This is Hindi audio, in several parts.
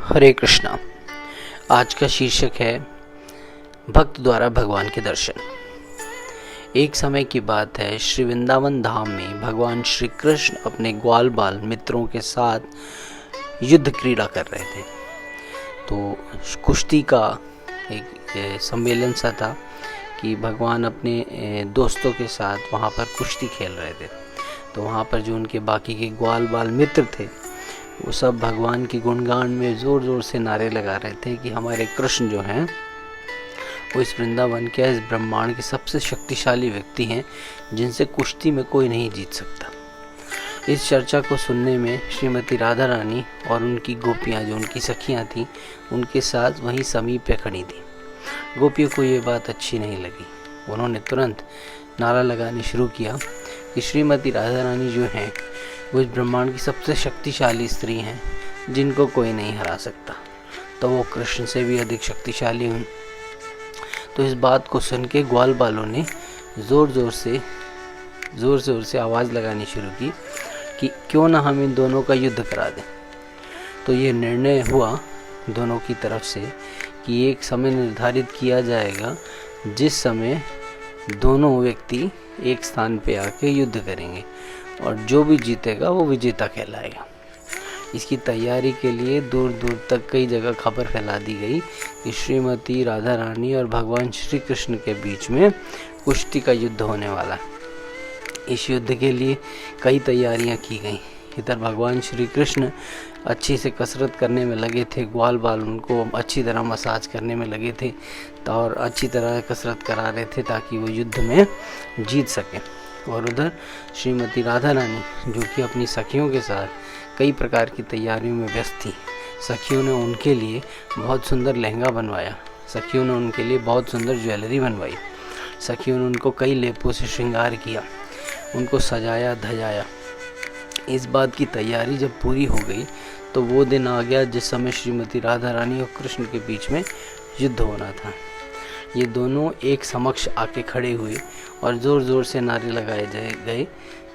हरे कृष्णा। आज का शीर्षक है भक्त द्वारा भगवान के दर्शन। एक समय की बात है, श्री वृंदावन धाम में भगवान श्री कृष्ण अपने ग्वाल बाल मित्रों के साथ युद्ध क्रीड़ा कर रहे थे। तो कुश्ती का एक सम्मेलन सा था कि भगवान अपने दोस्तों के साथ वहाँ पर कुश्ती खेल रहे थे। तो वहाँ पर जो उनके बाकी के ग्वाल बाल मित्र थे वो सब भगवान की गुणगान में ज़ोर ज़ोर से नारे लगा रहे थे कि हमारे कृष्ण जो हैं वो इस वृंदावन के, इस ब्रह्मांड के सबसे शक्तिशाली व्यक्ति हैं जिनसे कुश्ती में कोई नहीं जीत सकता। इस चर्चा को सुनने में श्रीमती राधा रानी और उनकी गोपियाँ, जो उनकी सखियाँ थीं, उनके साथ वहीं समीप पे खड़ी थी। गोपियों को ये बात अच्छी नहीं लगी। उन्होंने तुरंत नारा लगाने शुरू किया कि श्रीमती राधा रानी जो हैं वो इस ब्रह्मांड की सबसे शक्तिशाली स्त्री हैं जिनको कोई नहीं हरा सकता, तो वो कृष्ण से भी अधिक शक्तिशाली हुई। तो इस बात को सुन के ग्वाल बालों ने ज़ोर ज़ोर से आवाज़ लगानी शुरू की कि क्यों ना हम इन दोनों का युद्ध करा दें। तो ये निर्णय हुआ दोनों की तरफ से कि एक समय निर्धारित किया जाएगा जिस समय दोनों व्यक्ति एक स्थान पे आके युद्ध करेंगे और जो भी जीतेगा वो विजेता कहलाएगा। इसकी तैयारी के लिए दूर दूर तक कई जगह खबर फैला दी गई कि श्रीमती राधा रानी और भगवान श्री कृष्ण के बीच में कुश्ती का युद्ध होने वाला है। इस युद्ध के लिए कई तैयारियां की गई। इधर भगवान श्री कृष्ण अच्छी से कसरत करने में लगे थे, ग्वाल बाल उनको अच्छी तरह मसाज करने में लगे थे और अच्छी तरह कसरत करा रहे थे ताकि वो युद्ध में जीत सकें। और उधर श्रीमती राधा रानी जो कि अपनी सखियों के साथ कई प्रकार की तैयारियों में व्यस्त थी। सखियों ने उनके लिए बहुत सुंदर लहंगा बनवाया, सखियों ने उनके लिए बहुत सुंदर ज्वेलरी बनवाई, सखियों ने उनको कई लेपों से श्रृंगार किया, उनको सजाया धजाया। इस बात की तैयारी जब पूरी हो गई तो वो दिन आ गया जिस समय श्रीमती राधा रानी और कृष्ण के बीच में युद्ध होना था। ये दोनों एक समक्ष आके खड़े हुए और ज़ोर ज़ोर से नारे लगाए गए।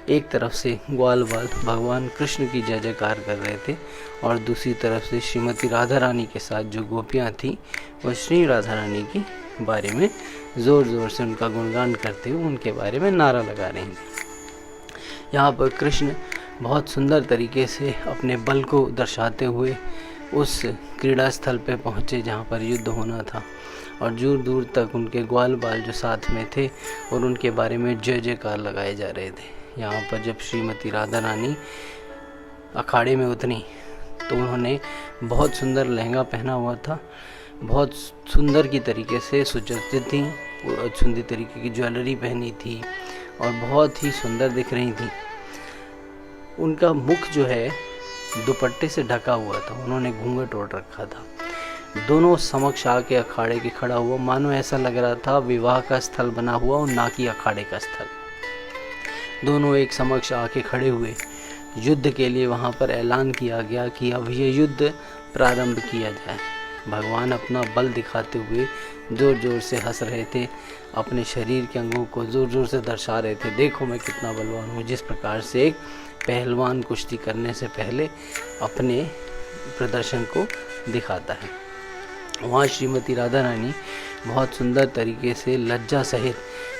एक तरफ से ग्वाल बाल भगवान कृष्ण की जय जयकार कर रहे थे और दूसरी तरफ से श्रीमती राधा रानी के साथ जो गोपियाँ थीं वो श्री राधा रानी के बारे में ज़ोर ज़ोर से उनका गुणगान करते हुए उनके बारे में नारा लगा रही थी। यहाँ पर कृष्ण बहुत सुंदर तरीके से अपने बल को दर्शाते हुए उस क्रीड़ा स्थल पे पहुँचे जहाँ पर युद्ध होना था और दूर दूर तक उनके ग्वाल बाल जो साथ में थे और उनके बारे में जय जयकार लगाए जा रहे थे। यहाँ पर जब श्रीमती राधा रानी अखाड़े में उतरी तो उन्होंने बहुत सुंदर लहंगा पहना हुआ था, बहुत सुंदर की तरीके से सुसज्जित थी, सुंदर तरीके की ज्वेलरी पहनी थी और बहुत ही सुंदर दिख रही थी। उनका मुख जो है दुपट्टे से ढका हुआ था, उन्होंने घूंघट ओढ़ रखा था। दोनों समक्ष आके अखाड़े के खड़ा हुआ, मानो ऐसा लग रहा था विवाह का स्थल बना हुआ और ना कि अखाड़े का स्थल। दोनों एक समक्ष आके खड़े हुए। युद्ध के लिए वहाँ पर ऐलान किया गया कि अब ये युद्ध प्रारंभ किया जाए। भगवान अपना बल दिखाते हुए ज़ोर ज़ोर से हंस रहे थे, अपने शरीर के अंगों को ज़ोर ज़ोर से दर्शा रहे थे, देखो मैं कितना बलवान हूँ। जिस प्रकार से एक पहलवान कुश्ती करने से पहले अपने प्रदर्शन को दिखाता है। वहाँ श्रीमती राधा रानी बहुत सुंदर तरीके से लज्जा सहित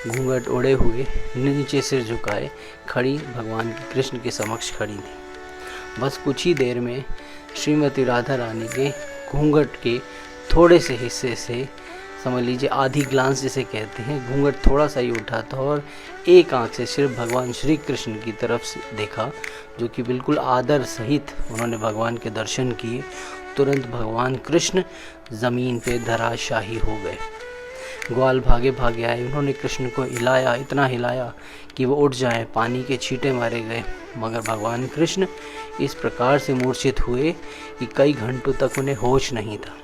घूंघट ओढ़े हुए नीचे सिर झुकाए खड़ी भगवान के कृष्ण के समक्ष खड़ी थी। बस कुछ ही देर में श्रीमती राधा रानी के घूंघट के थोड़े से हिस्से से, समझ लीजिए आधी ग्लांस जिसे कहते हैं, घूंघट थोड़ा सा ही उठा था और एक आंख से सिर्फ भगवान श्री कृष्ण की तरफ से देखा, जो कि बिल्कुल आदर सहित उन्होंने भगवान के दर्शन किए। तुरंत भगवान कृष्ण ज़मीन पे धराशाही हो गए। ग्वाल भागे भागे आए, उन्होंने कृष्ण को हिलाया, इतना हिलाया कि वो उठ जाए, पानी के छींटे मारे गए, मगर भगवान कृष्ण इस प्रकार से मूर्छित हुए कि कई घंटों तक उन्हें होश नहीं था।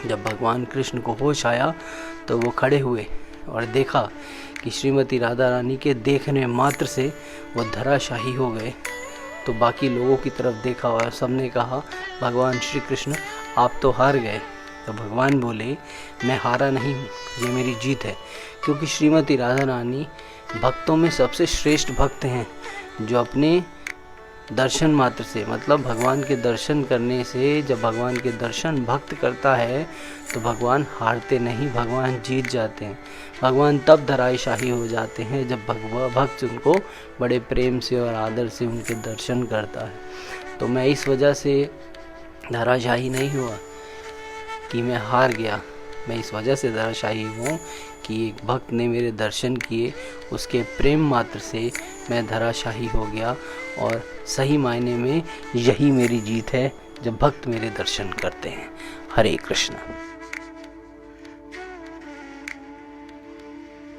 जब भगवान कृष्ण को होश आया तो वो खड़े हुए और देखा कि श्रीमती राधा रानी के देखने मात्र से वो धराशाही हो गए। तो बाकी लोगों की तरफ देखा और सबने कहा, भगवान श्री कृष्ण आप तो हार गए। तो भगवान बोले, मैं हारा नहीं हूँ, ये मेरी जीत है, क्योंकि श्रीमती राधा रानी भक्तों में सबसे श्रेष्ठ भक्त हैं जो अपने दर्शन मात्र से, मतलब भगवान के दर्शन करने से, जब भगवान के दर्शन भक्त करता है तो भगवान हारते नहीं, भगवान जीत जाते हैं। भगवान तब धराशाही हो जाते हैं जब भक्त उनको बड़े प्रेम से और आदर से उनके दर्शन करता है। तो मैं इस वजह से धराशाही नहीं हुआ कि मैं हार गया, मैं इस वजह से धराशाही हूँ कि एक भक्त ने मेरे दर्शन किए, उसके प्रेम मात्र से मैं धराशाही हो गया। और सही मायने में यही मेरी जीत है, जब भक्त मेरे दर्शन करते हैं। हरे कृष्ण।